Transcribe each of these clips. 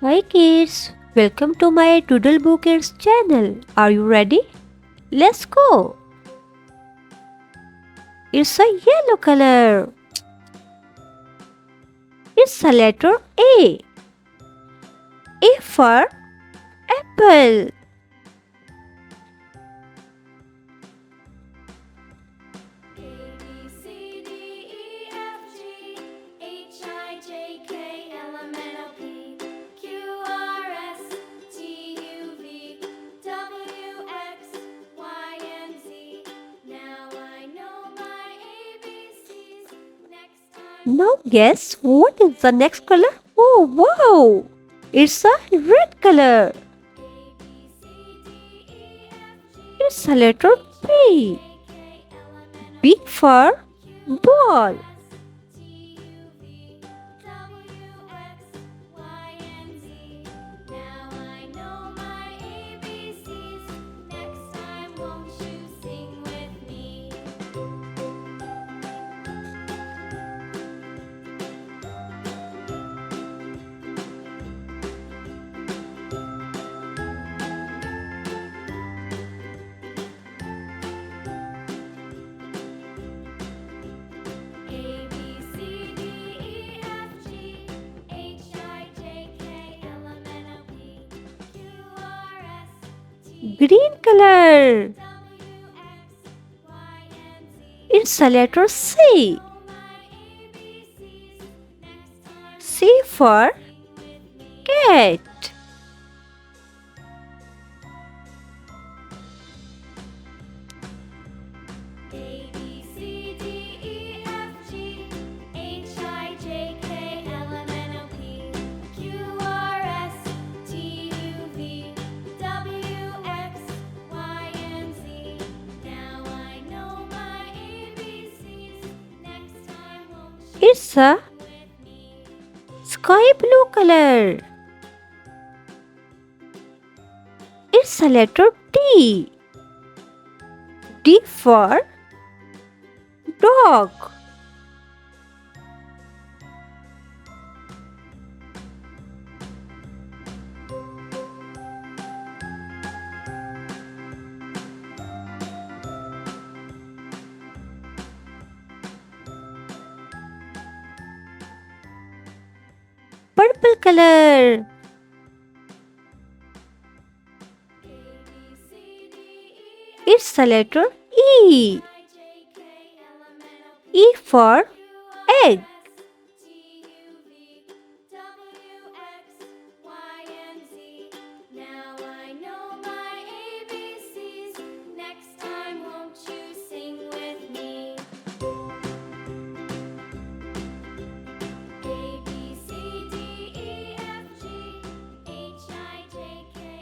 Hi kids, welcome to my DoodleBoo Kids channel. Are you ready? Let's go. It's a yellow color. It's a letter A. A for apple. Now guess what is the next color? Oh wow! It's a red color. It's a letter B. B for ball. Green color. It's a letter C. C for cat. It's a sky blue color. It's a letter D. D for dog. Purple color. It's a letter E. E for egg.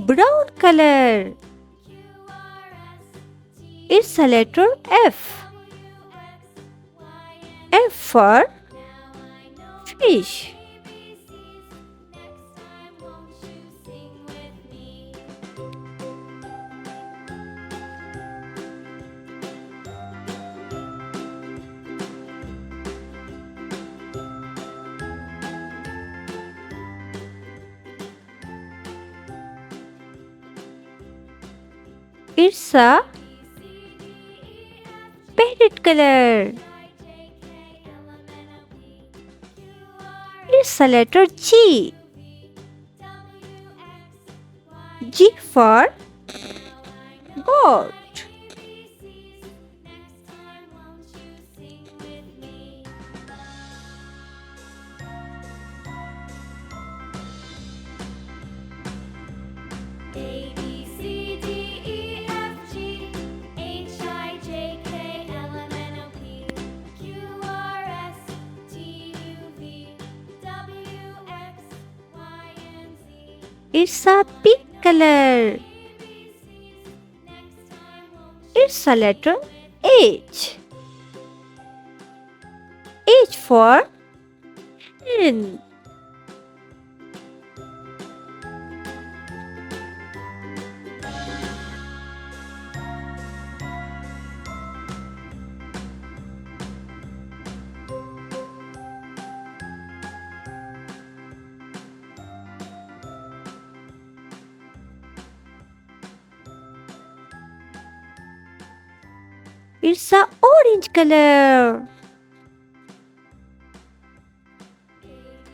Brown color. It's a letter F. F for fish. It's a painted color. It's a letter G. G for goat. It's a pink color. It's a letter H. H for hen. It's a orange color.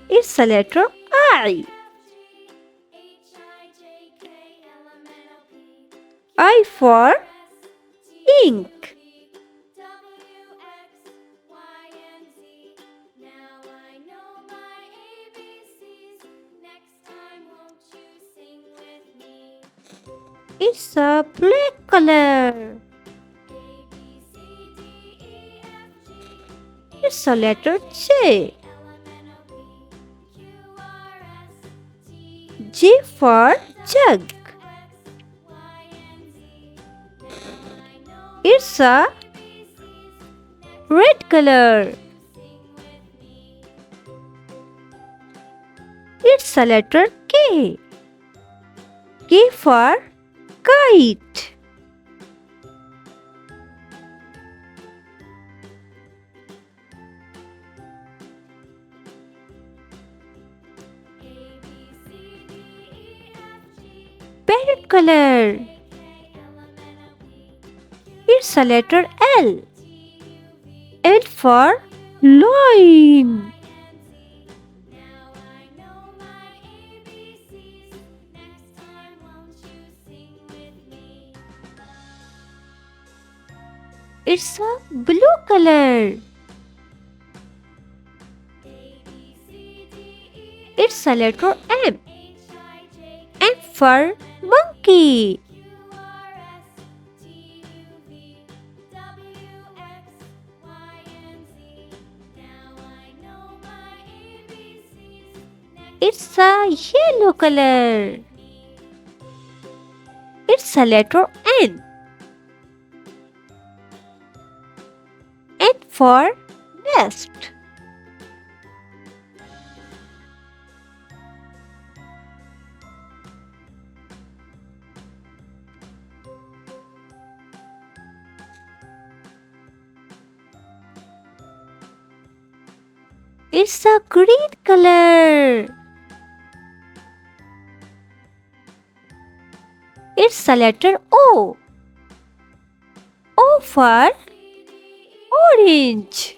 It's a letter I. I for ink. It's a black color. It's a letter J. J for jug. It's a red color. It's a letter K. K for kite. Parrot color. It's a letter L. L for lion. It's a blue color. It's a letter M. M for monkey. It's a yellow color. It's a letter N. N for nest. It's a green color. It's a letter O. O for orange.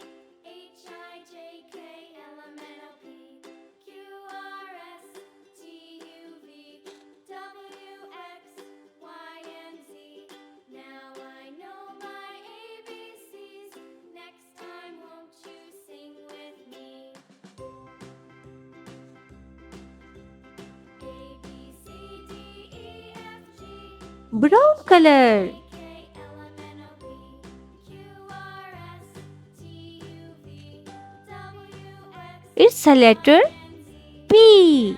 Brown color. It's a letter P.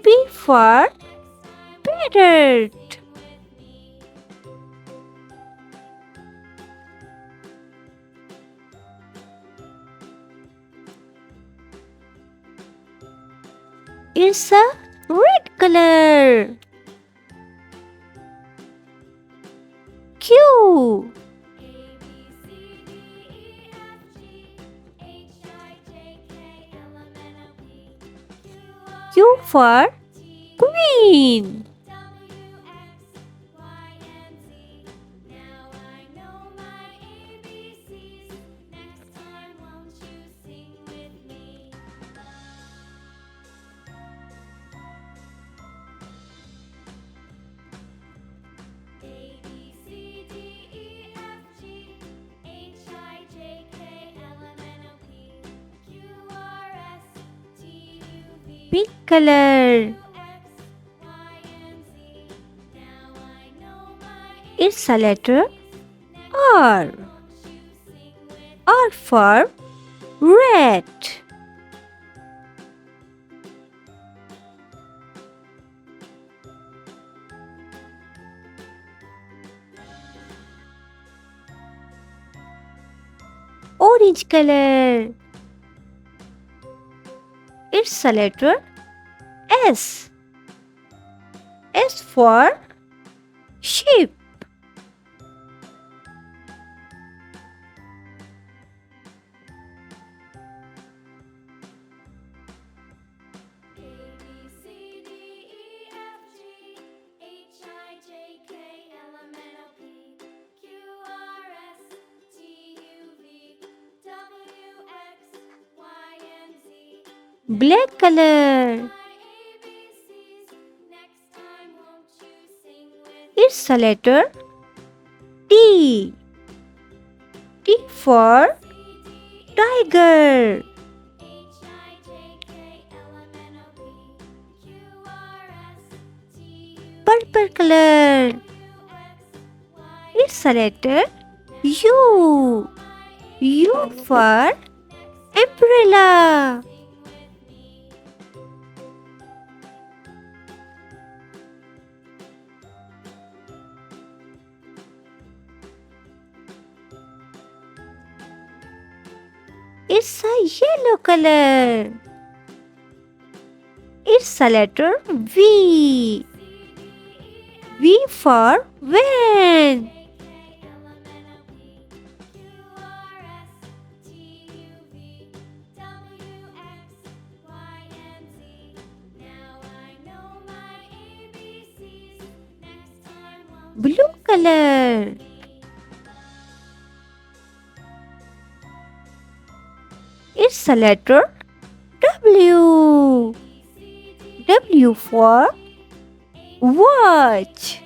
P for parrot. It's a red color. Q. Q for queen. Pink color. It's a letter R. R for red. Orange color. It's a letter S. S for sheep. Pink Black color. It's a letter T. T for tiger. Purple color. It's a letter U. U for umbrella. It's a yellow color. It's a letter V. V for van. Blue color. It's a letter W. W for watch.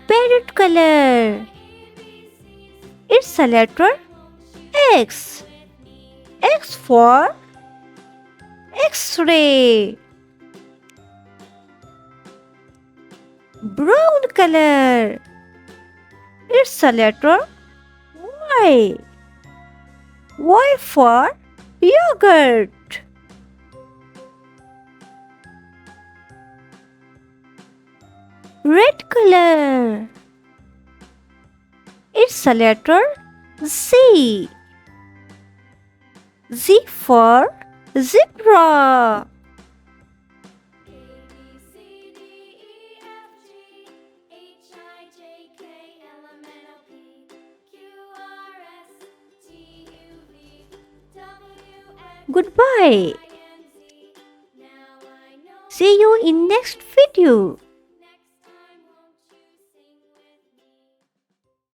Parrot color. It's a letter X. X for X-ray. Brown color. It's a letter Y. Y for yogurt. Red color. It's a letter Z. Z for zebra. Goodbye. See you in next video.